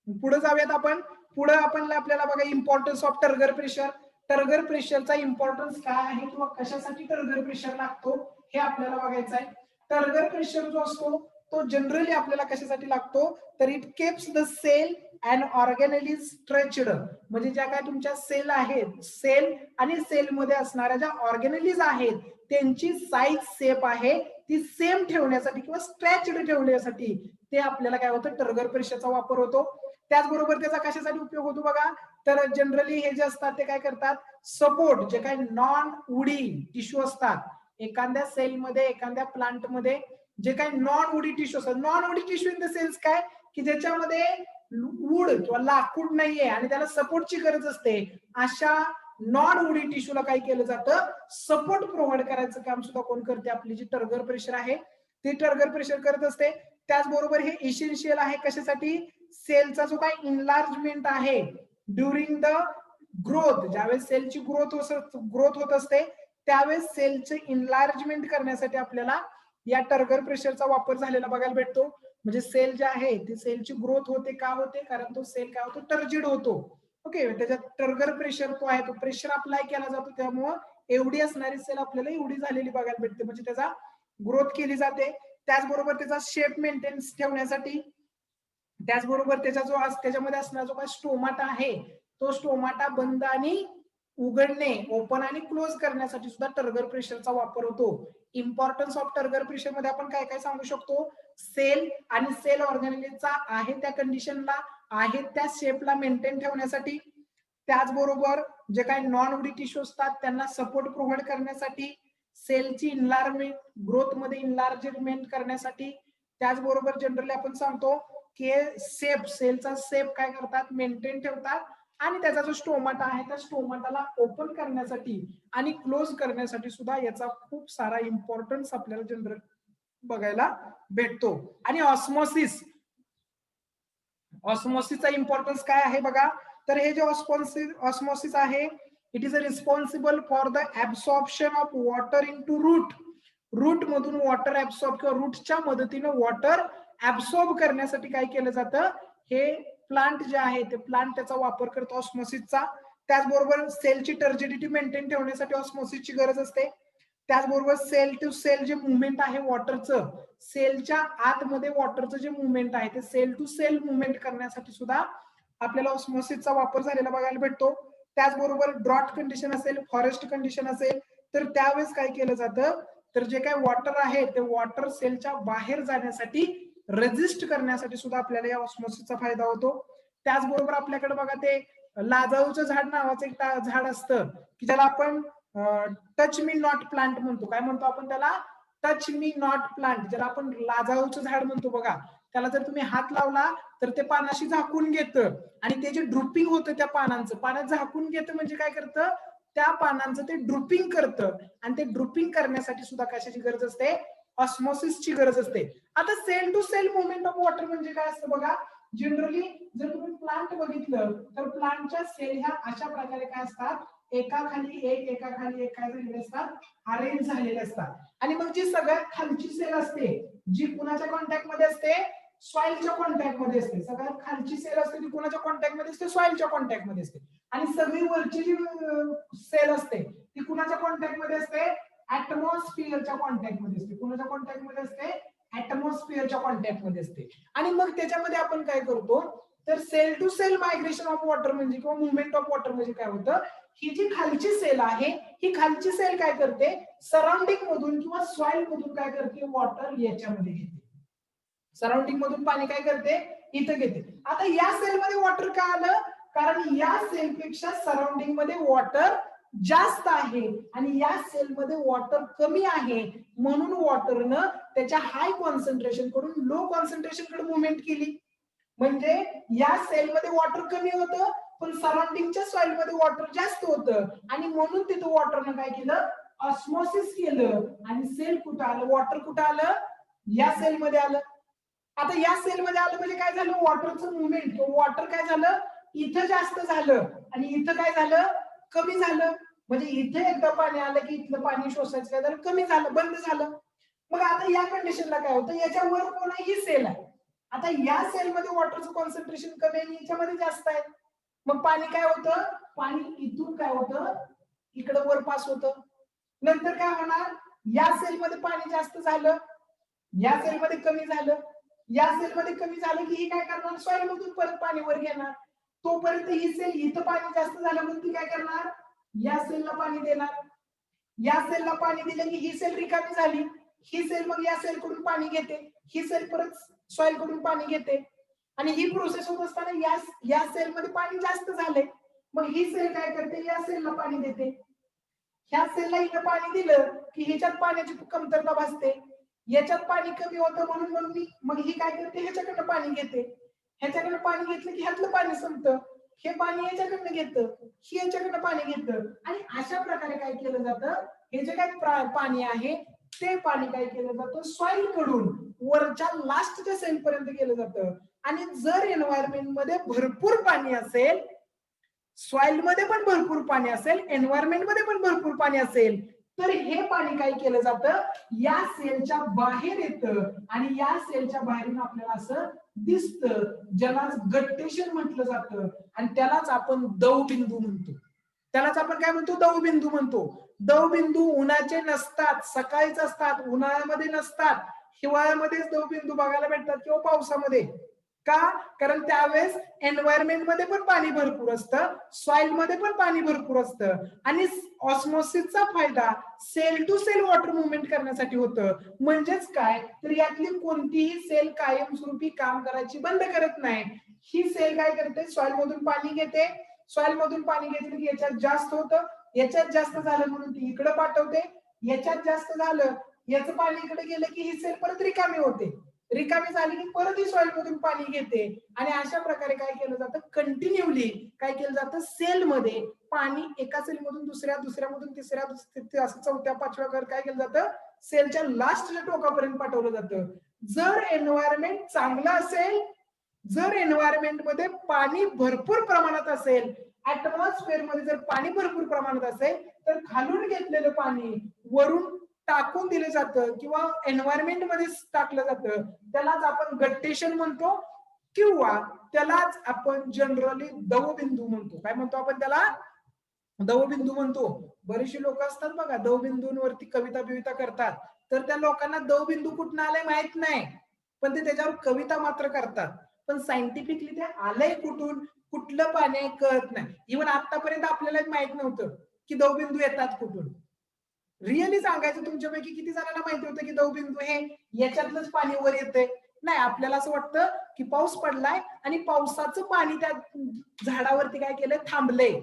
पुढे जाऊयात आपण. पुढे आपण आपल्याला बघा importance of turgor pressure. Turgor प्रेशरचा इम्पॉर्टन्स काय आहे किंवा कशासाठी टर्गर प्रेशर लागतो हे आपल्याला बघायचं आहे. टर्गर प्रेशर जो असतो तो जनरली आपल्याला कशासाठी लागतो, तर it keeps the cell and organelle stretched. म्हणजे ज्या काय तुमच्या सेल आहेत, सेल आणि सेल मध्ये असणाऱ्या ज्या ऑर्गॅनेलिज आहेत त्यांची साईज सेफ आहे ती सेम ठेवण्यासाठी किंवा स्ट्रेच्ड ठेवण्यासाठी ते आपल्याला काय होतं, टर्गर प्रेशरचा वापर होतो. त्याचबरोबर त्याचा कशासाठी उपयोग होतो बघा, तर जनरली हे जे असतात ते काय करतात, सपोर्ट जे काही नॉन वुडी टिश्यू असतात एखाद्या सेलमध्ये, एखाद्या प्लांटमध्ये जे काही नॉन वुडी टिश्यू असतात, non woody tissue in the sense काय की ज्याच्यामध्ये वूड किंवा लाकूड नाहीये आणि त्याला सपोर्टची गरज असते, अशा नॉन वुडी टिश्यूला काय केलं जातं, सपोर्ट प्रोव्हाइड करायचं काम सुद्धा कोण करते, आपली जी टर्गर प्रेशर आहे ती टर्गर प्रेशर करत असते. त्याचबरोबर हे इसेन्शियल आहे कशासाठी, सेलचा जो काही इनलार्जमेंट आहे ड्युरिंग द ग्रोथ, ज्यावेळेस सेलची ग्रोथ होत असते त्यावेळेस सेलचे इनलार्जमेंट करण्यासाठी आपल्याला या टर्गर प्रेशरचा वापर झालेला बघायला भेटतो. म्हणजे सेल जे आहे ती सेलची ग्रोथ होते, का होते, कारण तो सेल काय होतो, टर्जिड होतो. ओके, त्याच्यात टर्गर प्रेशर तो आहे, तो प्रेशर अप्लाय केला जातो, त्यामुळं एवढी असणारी सेल आपल्याला एवढी झालेली बघायला भेटते, म्हणजे त्याचा ग्रोथ केली जाते. त्याचबरोबर त्याचा शेप मेंटेन्स ठेवण्यासाठी, त्याचबरोबर त्याचा जो त्याच्यामध्ये असणारा जो काही स्टोमाटा आहे तो स्टोमाटा बंद आणि उघडणे, ओपन आणि क्लोज करण्यासाठी सुद्धा टर्गर प्रेशरचा वापर होतो. इम्पॉर्टन्स ऑफ टर्गर प्रेशर मध्ये आपण काय काय सांगू शकतो, सेल आणि सेल ऑर्गॅनिलचा आहे त्या कंडिशनला, आहे त्या शेपला मेंटेन ठेवण्यासाठी, त्याचबरोबर जे काही नॉन वुडी टिश्यू असतात त्यांना सपोर्ट प्रोव्हाइड करण्यासाठी, सेलची इनलार्जमेंट, ग्रोथ मध्ये इनलार्जमेंट करण्यासाठी, त्याचबरोबर जनरली आपण सांगतो की सेप, सेलचा सेप काय करतात, मेंटेन ठेवतात, आणि त्याचा जो स्टोमाटा आहे त्या स्टोमाटाला ओपन करण्यासाठी आणि क्लोज करण्यासाठी सुद्धा याचा खूप सारा इम्पॉर्टन्स आपल्याला जनरल बघायला भेटतो. आणि ऑस्मोसिस, ऑस्मोसिसचा इम्पॉर्टन्स काय आहे बघा, तर हे जे ऑस्मोसिस आहे, it is a responsible for the absorption of water into root. Root मधून वॉटर ऍब्सॉर्ब किंवा रूटच्या मदतीने वॉटर ऍब्सॉर्ब करण्यासाठी काय केलं जातं, हे प्लांट जे आहे ते प्लांट त्याचा वापर करतो ऑस्मोसिसचा. त्याचबरोबर सेलची टर्जिडिटी मेंटेन ठेवण्यासाठी ऑस्मोसिसची गरज असते. त्याचबरोबर सेल टू सेल जे मुवमेंट आहे वॉटरचं, सेलच्या आतमध्ये वॉटरचं जे मुवमेंट आहे ते सेल टू सेल मुवमेंट करण्यासाठी सुद्धा आपल्याला ऑस्मोसिसचा वापर झालेला बघायला भेटतो. त्याचबरोबर ड्रॉट कंडिशन असेल, फॉरेस्ट कंडिशन असेल, तर त्यावेळेस काय केलं जातं, तर जे काय वॉटर आहे ते वॉटर सेलच्या बाहेर जाण्यासाठी रेजिस्ट करण्यासाठी सुद्धा आपल्याला या ऑस्मोसिसचा फायदा होतो. त्याचबरोबर आपल्याकडे बघा ते लाजाळूचं झाड नावाचं एक झाड असतं की ज्याला आपण टच मी नॉट प्लांट म्हणतो. काय म्हणतो आपण त्याला, टच मी नॉट प्लांट, ज्याला आपण लाजाळूचं झाड म्हणतो बघा. त्याला जर तुम्ही हात लावला तर ते पानाशी झाकून घेतं आणि ते जे ड्रुपिंग होतं त्या पानांचं, पाण्यात झाकून घेतं म्हणजे काय करतं, त्या पानांचं ते ड्रुपिंग करतं. आणि ते ड्रुपिंग करण्यासाठी सुद्धा कशाची गरज असते, ऑस्मोसिसची गरज असते. आता cell to cell movement of water म्हणजे काय असतं बघा, जनरली जर तुम्ही प्लांट बघितलं तर प्लांटच्या सेल ह्या अशा प्रकारे काय असतात, एकाखाली एक काय झालेले असतात, अरेंज झालेले असतात. आणि मग जी सगळ्यात खालची सेल असते, जी कुणाच्या कॉन्टॅक्ट मध्ये असते, सॉइलच्या कॉन्टॅक्ट मध्ये असते. सगळ्यात खालची सेल असते ती कुणाच्या कॉन्टॅक्ट मध्ये असते, सॉइलच्या कॉन्टॅक्ट मध्ये असते. आणि सगळी वरची जी सेल असते ती कुणाच्या कॉन्टॅक्ट मध्ये असते, ऍटमॉस्फिअरच्या कॉन्टॅक्ट मध्ये असते. कुणाच्या कॉन्टॅक्ट मध्ये असते, ऍटमॉस्फिअरच्या कॉन्टॅक्ट मध्ये असते. आणि मग त्याच्यामध्ये आपण काय करतो, तर cell to cell migration of water म्हणजे किंवा मुवमेंट ऑफ वॉटर म्हणजे काय होतं, ही जी खालची सेल आहे ही खालची सेल काय करते, सराउंडिंग मधून किंवा सॉइल मधून काय करते, वॉटर याच्यामध्ये घेते. सराउंडिंग मधून पाणी काय करते, इथं घेते. आता या सेल मध्ये वॉटर का आलं, कारण या सेलपेक्षा सराउंडिंग मध्ये वॉटर जास्त आहे आणि या सेलमध्ये वॉटर कमी आहे, म्हणून वॉटरनं त्याच्या हाय कॉन्सन्ट्रेशन कडून लो कॉन्सन्ट्रेशन कडे मुवमेंट केली. म्हणजे या सेलमध्ये वॉटर कमी होतं पण सराउंडिंगच्या सॉइल मध्ये वॉटर जास्त होतं आणि म्हणून तिथं वॉटरनं काय केलं, ऑस्मोसिस केलं आणि सेल कुठं आलं, वॉटर कुठं आलं, या सेलमध्ये आलं. आता या सेलमध्ये आलं म्हणजे काय झालं, वॉटरचं मुवमेंट, वॉटर काय झालं, इथं जास्त झालं आणि इथं काय झालं, कमी झालं. म्हणजे इथे एकदा पाणी आलं की इथलं पाणी शोषायचं काय झालं, कमी झालं, बंद झालं. मग आता या कंडिशनला काय होतं, याच्यावर कोणीही सेल आहे, आता या सेलमध्ये वॉटरचं कॉन्सन्ट्रेशन कमी आहे, याच्यामध्ये जास्त आहे. मग पाणी काय होतं, पाणी इथून काय होतं, इकडं वर पास होतं. नंतर काय होणार, या सेलमध्ये पाणी जास्त झालं, या सेलमध्ये कमी झालं, या सेलमध्ये कमी झालं की ही काय करणार, सॉइल मधून परत पाणी वर घेणार. तोपर्यंत ही सेल इथं पाणी जास्त झालं म्हणून ती काय करणार, या सेलला पाणी देणार. या सेलला पाणी दिलं की ही सेल रिकामी झाली, ही सेल मग या सेल कडून पाणी घेते, ही सेल परत सॉइल कडून पाणी घेते. आणि ही प्रोसेस होत असताना या सेल मध्ये पाणी जास्त झाले, मग ही सेल काय करते, या सेलला पाणी देते. ह्या सेलला इथं पाणी दिलं की ह्याच्यात पाण्याची कमतरता भासते, याच्यात पाणी कमी होतं म्हणून मग ही काय करते, ह्याच्याकडनं पाणी घेते. ह्याच्याकडनं पाणी घेतलं की ह्यातलं पाणी संपतं, हे पाणी याच्याकडनं घेतं, ही याच्याकडनं पाणी घेतं आणि अशा प्रकारे काय केलं जातं, हे जे काय पाणी आहे ते पाणी काय केलं जातं, सॉइल कडून वरच्या लास्टच्या सेल पर्यंत केलं जातं. आणि जर एन्व्हायरमेंट मध्ये भरपूर पाणी असेल, सॉइल मध्ये पण भरपूर पाणी असेल, एन्व्हायरमेंट मध्ये पण भरपूर पाणी असेल, तर हे पाणी काय केलं जातं, या सेलच्या बाहेर येतं आणि या सेलच्या बाहेरून आपल्याला असं दिसतं, ज्याला गट्टेशन म्हटलं जातं आणि त्यालाच आपण दवबिंदू म्हणतो. त्यालाच आपण काय म्हणतो, दवबिंदू म्हणतो. दवबिंदू उन्हाचे नसतात, सकाळीच असतात, उन्हाळ्यामध्ये नसतात, हिवाळ्यामध्येच दवबिंदू बघायला भेटतात किंवा पावसामध्ये. का, कारण त्यावेळेस एन्व्हायरमेंट मध्ये पण पाणी भरपूर असतं, सॉइल मध्ये पण पाणी भरपूर असतं आणि ऑस्मोसिसचा फायदा cell to cell water movement करण्यासाठी होतं. म्हणजेच काय, तर यातली कोणतीही सेल कायमस्वरूपी काम करायची बंद करत नाही. ही सेल काय करते, सॉइल मधून पाणी घेते, सॉइल मधून पाणी घेतलं की याच्यात जास्त होतं, याच्यात जास्त झालं म्हणून ती इकडे पाठवते, याच्यात जास्त झालं, याचं पाणी इकडे गेलं की ही सेल परत रिकामी होते, रिकामी झाली की परत ही सॉइल मधून पाणी घेते आणि अशा प्रकारे काय केलं जातं, कंटिन्यूली काय केलं जातं, सेल मध्ये पाणी एका सेल मधून दुसऱ्या, दुसऱ्यामधून तिसऱ्या, असं चौथ्या पाचव्या घर काय केलं जातं, सेलच्या लास्टच्या टोकापर्यंत पाठवलं जातं. जर एन्व्हायरमेंट चांगलं असेल जर एन्व्हायरमेंट मध्ये पाणी भरपूर प्रमाणात असेल, ऍटमॉस्फिअर मध्ये जर पाणी भरपूर प्रमाणात असेल, तर खालून घेतलेलं पाणी वरून टाकून दिलं जातं किंवा एन्व्हायरमेंट मध्ये टाकलं जातं, त्यालाच आपण गट्टेशन म्हणतो किंवा त्यालाच आपण जनरली दवबिंदू म्हणतो. काय म्हणतो आपण त्याला? दवबिंदू म्हणतो. बरेचसे लोक असतात बघा दवबिंदूंवरती कविता बिविता करतात, तर त्या लोकांना दवबिंदू कुठून आलाय माहित नाही, पण ते त्याच्यावर कविता मात्र करतात. पण सायंटिफिकली ते आलंय कुठून, कुठलं पाणी आहे कळत नाही. इव्हन आतापर्यंत आपल्याला माहित नव्हतं की दवबिंदू येतात कुठून. रिअली सांगायचं, तुमच्यापैकी किती जणांना माहिती होतं की दवबिंदू हे याच्यातलंच पाणी वर येतंय? नाही, आपल्याला असं वाटतं की पाऊस पडलाय आणि पावसाचं पाणी त्या झाडावरती काय केलंय, थांबलंय.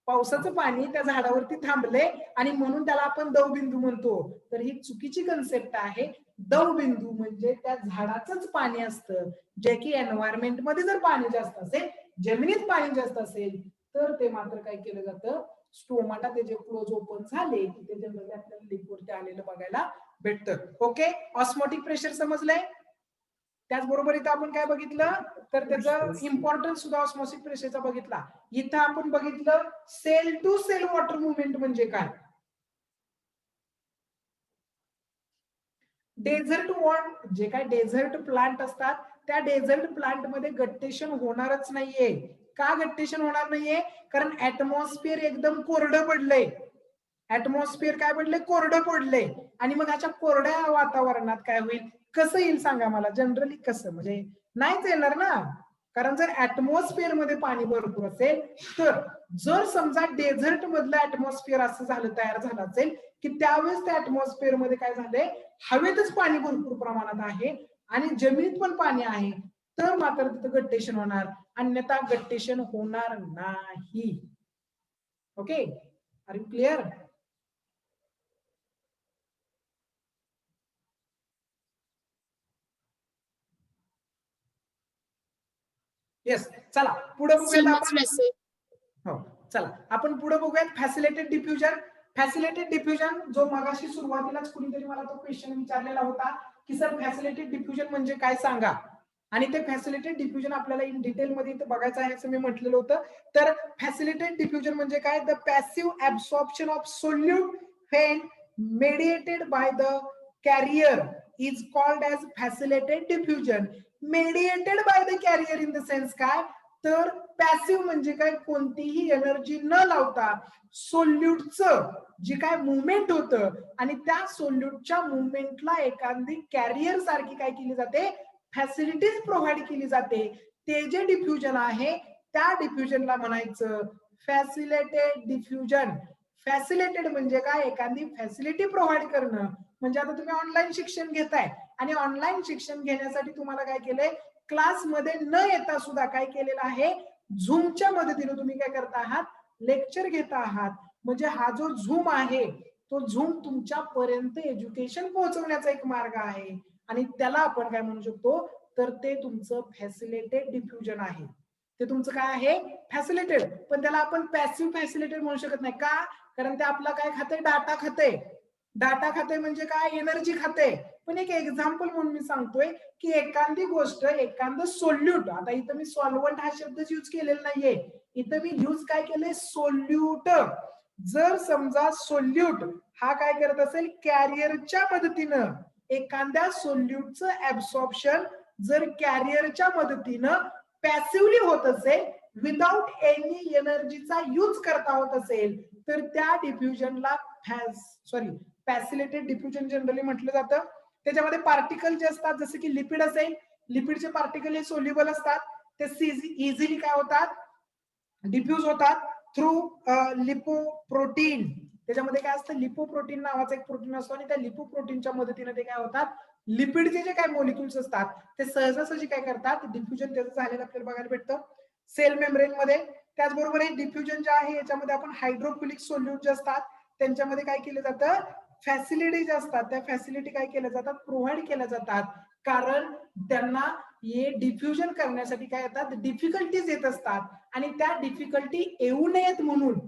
पावसाचं पाणी त्या झाडावरती थांबले आणि म्हणून त्याला आपण दवबिंदू म्हणतो. तर ही चुकीची कन्सेप्ट आहे. दवबिंदू म्हणजे त्या झाडाचंच पाणी असतं, जे की एन्व्हायरमेंट मध्ये जर पाणी जास्त असेल, जमिनीत पाणी जास्त असेल, तर ते मात्र काय केलं जातं, स्टोमाटा त्याचे क्लोज ओपन झाले की ते जनरली आपल्याला लिपवरती आलेलं बघायला भेटतं. ओके, ऑस्मोटिक प्रेशर समजलंय? त्याचबरोबर इथं आपण काय बघितलं, तर त्याचं इम्पॉर्टन्स सुद्धा ऑस्मोटिक प्रेशरचा बघितला. इथं आपण बघितलं cell to cell water movement म्हणजे काय. डेझर्ट वॉट जे काय डेझर्ट प्लांट असतात, त्या डेझर्ट प्लांट मध्ये गट्टेशन होणारच नाहीये. का गट्टेशन होणार नाहीये? कारण ऍटमॉस्फिअर एकदम कोरडं पडलंय. ऍटमॉस्फिअर काय पडलंय, कोरडं पडलंय. आणि मग अशा कोरड्या वातावरणात काय होईल, कसं येईल सांगा मला? जनरली कसं, म्हणजे नाहीच येणार ना. कारण जर ऍटमॉस्फिअर मध्ये पाणी भरपूर असेल, तर जर समजा डेझर्ट मधलं ऍटमॉस्फिअर असं झालं, तयार झालं असेल की त्यावेळेस त्या ऍटमॉस्फिअर मध्ये काय झालंय, हवेतच पाणी भरपूर प्रमाणात आहे आणि जमिनीत पण पाणी आहे, तर मात्र तिथं गट्टेशन होणार, अन्यथा गट्टेशन होणार नाही. Okay, are you clear? Yes, चला पुढे बघूयात आपण. हो, चला आपण पुढे बघूयात फॅसिलिटेड डिफ्युजन. फॅसिलिटेड डिफ्युजन जो मगाशी सुरुवातीलाच कुणीतरी मला तो क्वेश्चन विचारलेला होता की सर फॅसिलिटेड डिफ्युजन म्हणजे काय सांगा. आणि ते फॅसिलिटेड डिफ्युजन आपल्याला इन डिटेल मध्ये इथं बघायचं आहे असं मी म्हटलेलं होतं. तर फॅसिलिटेड डिफ्युजन म्हणजे काय, the passive absorption of solute when mediated by the carrier is called as facilitated diffusion. Mediated by the carrier in the sense काय, तर पॅसिव्ह म्हणजे काय, कोणतीही एनर्जी न लावता सोल्यूटचं जे काय मुवमेंट होतं आणि त्या सोल्यूटच्या मुवमेंटला एखादी कॅरियर सारखी काय केली जाते, फॅसिलिटीज प्रोव्हाइड केली जाते. ते जे डिफ्युजन आहे त्या डिफ्युजनला म्हणायचं फॅसिलिटेड डिफ्युजन. फॅसिलिटेड म्हणजे काय, एखादी फॅसिलिटी प्रोव्हाइड करणं. म्हणजे आता तुम्ही ऑनलाईन शिक्षण घेताय आणि ऑनलाईन शिक्षण घेण्यासाठी तुम्हाला काय केलंय, क्लासमध्ये न येता सुद्धा काय केलेलं आहे, झूमच्या मदतीने तुम्ही काय करता आहात, लेक्चर घेता आहात. म्हणजे हा जो झूम आहे तो झूम तुमच्यापर्यंत एज्युकेशन पोहोचवण्याचा एक मार्ग आहे आणि त्याला आपण काय म्हणू शकतो, तर ते तुमचं फॅसिलिटेड डिफ्युजन आहे. ते तुमचं काय आहे, फॅसिलिटेड. पण त्याला आपण पॅसिव्ह फॅसिलिटेड म्हणू शकत नाही. का? कारण ते आपला काय खाते, डाटा खाते. डाटा खाते म्हणजे काय, एनर्जी खाते. पण एक एक्झाम्पल म्हणून मी सांगतोय की एखादी गोष्ट, एखादं सोल्यूट, आता इथं मी सॉल्व्हंट हा शब्दच यूज केलेला नाहीये, इथं मी यूज काय केलंय, सोल्यूट. जर समजा सोल्यूट हा काय करत असेल, कॅरियरच्या मदतीनं एखाद्या सोल्यूटचं ऍब्सॉर्प्शन जर कॅरियरच्या मदतीनं पॅसिव्हली होत असेल, विदाउट एनी एनर्जीचा यूज करता होत असेल, तर त्या डिफ्युजनला फॅसिलिटेड डिफ्युजन जनरली म्हटलं जातं. त्याच्यामध्ये पार्टिकल जे असतात, जसे की लिपिड असेल, लिपिडचे पार्टिकल हे सोल्युबल असतात, ते इझिली काय होतात, डिफ्यूज होतात थ्रू लिपोप्रोटीन. त्याच्यामध्ये काय असतं, लिपोप्रोटीन नावाचा एक प्रोटीन असतो आणि त्या लिपोप्रोटीनच्या मदतीने ते काय होतात, लिपिडचे जे काय मॉलिक्युल्स असतात ते सहजासहजी काय करतात, डिफ्युजन त्याचं झालेलं आपल्याला बघायला भेटतं सेल मेम्ब्रेन मध्ये. त्याचबरोबर हे डिफ्युजन जे आहे याच्यामध्ये आपण हायड्रोफिलिक सोल्यूट जे असतात त्यांच्यामध्ये काय केलं जातं, फॅसिलिटी जे असतात त्या फॅसिलिटी काय केल्या जातात, प्रोव्हाइड केल्या जातात. कारण त्यांना हे डिफ्युजन करण्यासाठी काय येतात, डिफिकल्टीज येत असतात आणि त्या डिफिकल्टी येऊ नयेत म्हणून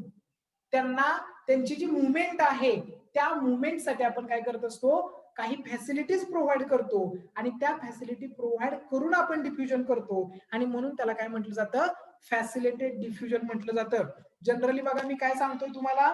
त्यांना त्यांची जी मुवमेंट आहे त्या मुवमेंटसाठी आपण काय करत असतो, काही फॅसिलिटीज प्रोव्हाइड करतो आणि त्या फॅसिलिटी प्रोव्हाइड करून आपण डिफ्युजन करतो आणि म्हणून त्याला काय म्हटलं जातं, फॅसिलिटेड डिफ्युजन म्हटलं जातं. जनरली बघा मी काय सांगतोय तुम्हाला,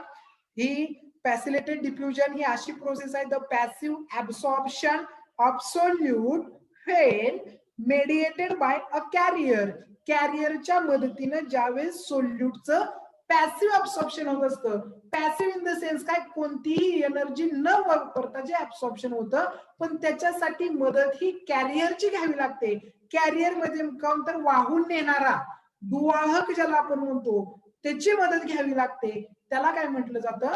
ही फॅसिलिटेड डिफ्युजन ही अशी प्रोसेस आहे, the passive absorption of solute when mediated by a carrier. कॅरियरच्या मदतीनं ज्यावेळेस सोल्यूटचं पॅसिव्ह ऍब्सॉर्प्शन होत असतं, पॅसिव्ह इन द सेन्स काय, कोणतीही एनर्जी न वापरता जे ऍब्सॉर्प्शन होतं, पण त्याच्यासाठी मदत ही कॅरियरची घ्यावी लागते. कॅरियर मध्ये कोण तर वाहून नेणारा दुवाहक ज्याला आपण म्हणतो, त्याची मदत घ्यावी लागते, त्याला काय म्हटलं जातं,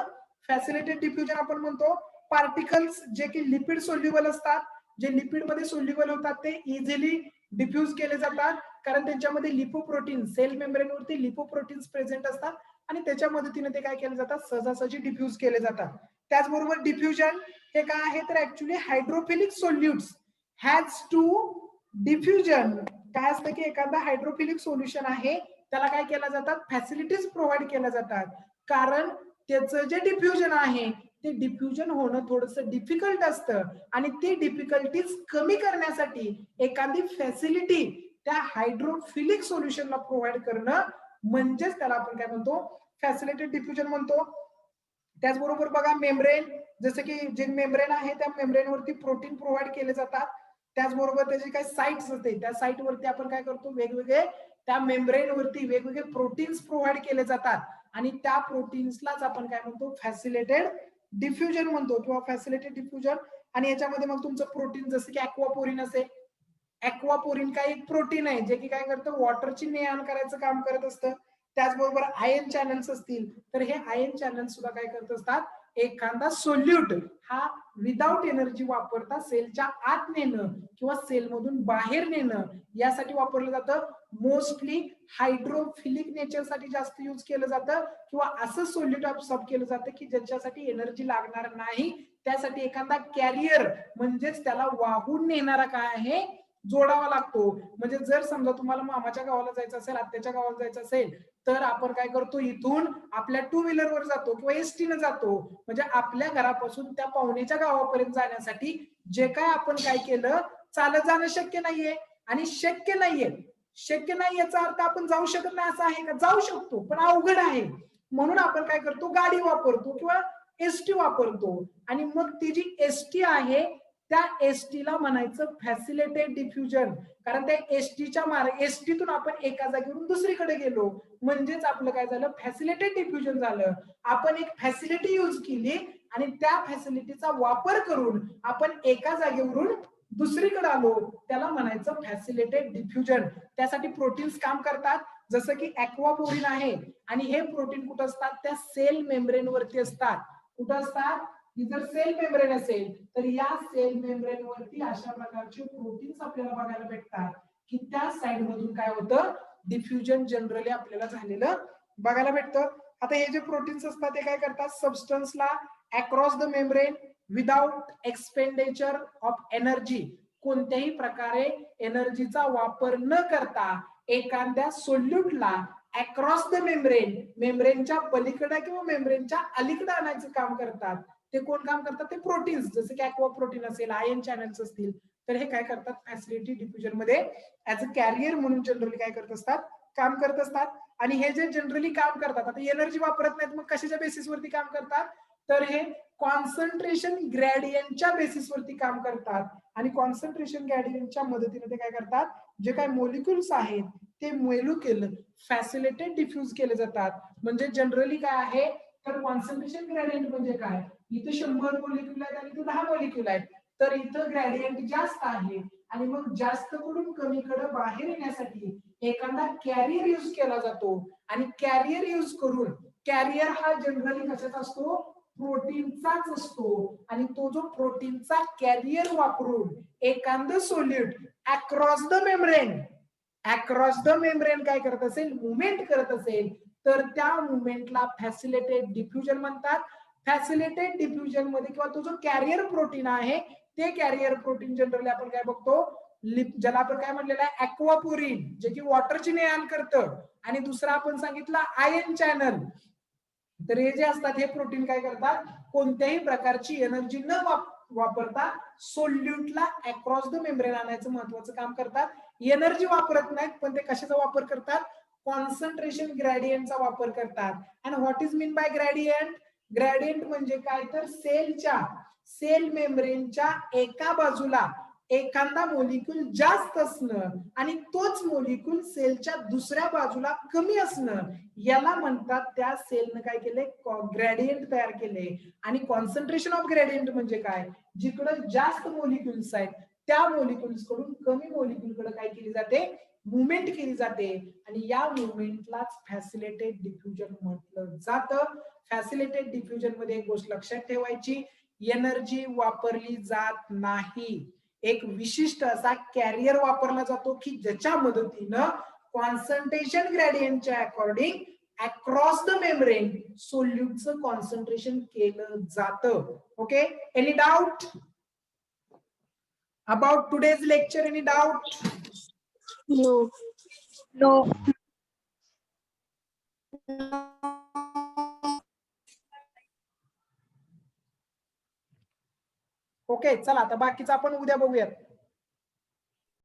फॅसिलिटेड डिफ्युजन आपण म्हणतो. पार्टिकल्स जे की लिपिड सोल्युबल असतात, जे लिपिड मध्ये सोल्युबल होतात, ते इझिली डिफ्यूज केले जातात कारण त्यांच्यामध्ये लिपोप्रोटीन, सेल मेम्ब्रेनवरती लिपोप्रोटीन्स प्रेझेंट असतात आणि त्याच्या मदतीने ते काय केले जातात, सहजासहजी डिफ्यूज केले जातात. त्याचबरोबर डिफ्युजन हे काय आहे तर actually hydrophilic solutes has to diffusion. काय असतं की एखादा हायड्रोफिलिक सोल्युशन आहे त्याला काय केलं जातात, फॅसिलिटीज प्रोव्हाइड केल्या जातात, कारण त्याचं जे डिफ्युजन आहे ते डिफ्युजन होणं थोडंसं डिफिकल्ट असतं आणि ती डिफिकल्टीज कमी करण्यासाठी एखादी फॅसिलिटी त्या हायड्रोफिलिक सोल्युशनला प्रोव्हाइड करणं म्हणजेच त्याला आपण काय म्हणतो, फॅसिलिटेड डिफ्युजन म्हणतो. त्याचबरोबर बघा मेम्ब्रेन, जसं की जे मेम्ब्रेन आहे त्या मेम्ब्रेनवरती प्रोटीन प्रोव्हाइड केले जातात. त्याचबरोबर त्याची काही साइट्स असते, त्या साइट वरती आपण काय करतो, वेगवेगळे त्या मेम्ब्रेनवरती वेगवेगळे प्रोटीन्स प्रोव्हाइड केले जातात आणि त्या प्रोटीन्सलाच आपण काय म्हणतो, फॅसिलिटेड डिफ्युजन म्हणतो किंवा फॅसिलिटेड डिफ्युजन. आणि याच्यामध्ये मग तुमचं प्रोटीन जसं की ॲक्वापोरिन असेल, ॲक्वापोरिन काय एक प्रोटीन आहे जे की काय करतं, वॉटरची ने आण करायचं काम करत असतं. त्याचबरोबर आयन चॅनल्स असतील तर हे आयन चॅनल सुद्धा काय करत असतात, एखादा सोल्यूट हा विदाउट एनर्जी वापरता सेलच्या आत नेणं किंवा सेलमधून बाहेर नेणं यासाठी वापरलं जातं. मोस्टली हायड्रोफिलिक नेचरसाठी जास्त यूज केलं जातं किंवा असं सोल्यूट ऍब्सॉर्ब केलं जातं की ज्याच्यासाठी एनर्जी लागणार नाही, त्यासाठी एखादा कॅरियर म्हणजेच त्याला वाहून नेणारा काय आहे, जोडावा लागतो. म्हणजे जर समजा तुम्हाला मामाच्या गावाला जायचं असेल, आत्याच्या गावाला जायचं असेल, तर आपण काय करतो, इथून आपल्या टू व्हीलरवर जातो किंवा एसटीने जातो. म्हणजे आपल्या घरापासून त्या पाहुण्याच्या गावापर्यंत जाण्यासाठी जे काय आपण काय केलं, चालत जाणं शक्य नाहीये आणि शक्य नाही याचा अर्थ आपण जाऊ शकत नाही असं आहे का, जाऊ शकतो पण अवघड आहे, म्हणून आपण काय करतो, गाडी वापरतो किंवा एसटी वापरतो. आणि मग ती जी एसटी आहे त्या एसटीला म्हणायचं फॅसिलिटेड डिफ्युजन, कारण त्या एसटीच्या एसटीतून आपण एका जागेवरून दुसरीकडे गेलो म्हणजेच आपलं काय झालं, फॅसिलिटेड डिफ्युजन झालं. आपण एक फॅसिलिटी यूज केली आणि त्या फॅसिलिटीचा वापर करून आपण एका जागेवरून दुसरीकडे आलो, त्याला म्हणायचं फॅसिलिटेड डिफ्युजन. त्यासाठी प्रोटीन्स काम करतात, जसं की ॲक्वापोरिन आहे आणि हे प्रोटीन कुठं असतात, त्या सेल मेम्ब्रेन वरती असतात. कुठं असतात, जर सेल मेम्ब्रेन असेल तर या सेल मेम्ब्रेन वरती अशा प्रकारचे प्रोटीन्स आपल्याला बघायला भेटतात की त्या साइड मधून काय होतं, डिफ्युजन जनरली आपल्याला झालेलं बघायला भेटतं. आता हे जे प्रोटीन्स असतात ते काय करतात, सबस्टन्सला across the membrane without expenditure of energy, कोणत्याही प्रकारे एनर्जीचा वापर न करता एखाद्या सोल्यूटला अक्रॉस द मेम्ब्रेन, मेम्ब्रेनच्या पलीकडे किंवा मेम्ब्रेनच्या अलीकडे आणायचं काम करतात. ते कोण काम करतात, ते प्रोटीन्स, जसं की ॲक्वा प्रोटीन असेल, आयन चॅनल्स असतील, तर हे काय करतात, फॅसिलिटी डिफ्युजन मध्ये ऍज अ कॅरियर म्हणून जनरली काय करत असतात, काम करत असतात. आणि हे जे जनरली काम करतात, आता एनर्जी वापरत नाहीत, मग कशाच्या बेसिसवरती काम करतात, तर हे कॉन्सन्ट्रेशन ग्रेडियंटच्या बेसिसवरती काम करतात. आणि कॉन्सन्ट्रेशन ग्रेडियंटच्या मदतीने ते काय करतात, जे काही मॉलिक्युल्स आहेत ते मॉलिक्युल फॅसिलिटेड डिफ्यूज केले जातात. म्हणजे जनरली काय आहे तर कॉन्सन्ट्रेशन ग्रेडियंट म्हणजे काय, इथं 100 मॉलिक्युल आहेत आणि इथं 10 मॉलिक्युल आहेत, तर इथं ग्रेडियंट जास्त आहे आणि मग जास्त कडून कमीकडे बाहेर येण्यासाठी एखादा कॅरियर यूज केला जातो. आणि कॅरियर यूज करून, कॅरियर हा जनरली कशाचा असतो, प्रोटीनचाच असतो. आणि तो जो प्रोटीनचा कॅरियर वापरून एखादं सोल्यूट अक्रॉस द मेम्ब्रेन काय करत असेल, मुवमेंट करत असेल, तर त्या मुवमेंटला फॅसिलिटेड डिफ्युजन म्हणतात. फॅसिलिटेड डिफ्युजन मध्ये किंवा तो जो कॅरियर प्रोटीन आहे ते कॅरियर प्रोटीन जनरली आपण काय बघतो, ज्याला आपण काय म्हणलेलं आहे, ॲक्वापोरिन, जे की वॉटरची ने आण करतं. आणि दुसरा आपण सांगितलं आयन चॅनल, तर हे जे असतात हे प्रोटीन काय करतात, कोणत्याही प्रकारची एनर्जी न वापरता सोल्यूटला अक्रॉस द मेम्ब्रेन आणायचं महत्वाचं काम करतात. एनर्जी वापरत नाहीत, पण ते कशाचा वापर करतात, कॉन्सन्ट्रेशन ग्रेडियंटचा वापर करतात. And what is mean by gradient, gradient म्हणजे काय तर सेल मेम्ब्रेनच्या एका बाजूला एखादा मोलिक्यूल जास्त असणं आणि तोच मोलिक्यूल सेलच्या दुसऱ्या बाजूला कमी असणं, याला म्हणतात त्या सेलनं काय केले, ग्रेडियंट तयार केले. आणि कॉन्सन्ट्रेशन ऑफ ग्रेडियंट म्हणजे काय, जिकडं जास्त मोलिक्युल्स आहेत त्या मोलिक्युल्स कडून कमी मोलिक्युल कडे काय केली जाते, मुवमेंट केली जाते. आणि या मुवमेंटलाच फॅसिलिटेट डिफ्युजन म्हटलं जातं. फॅसिलिटेट डिफ्युजन मध्ये एक गोष्ट लक्षात ठेवायची, एनर्जी वापरली जात नाही. एक विशिष्ट असा कॅरियर वापरला जातो की ज्याच्या मदतीनं कॉन्सन्ट्रेशन ग्रेडियंटच्या अकॉर्डिंग अक्रॉस द मेम्ब्रेन सोल्यूटचं कॉन्सन्ट्रेशन केलं जातं. Okay, any doubt about today's lecture, any doubt? No. Okay, चला आता बाकीचं आपण उद्या बघूयात.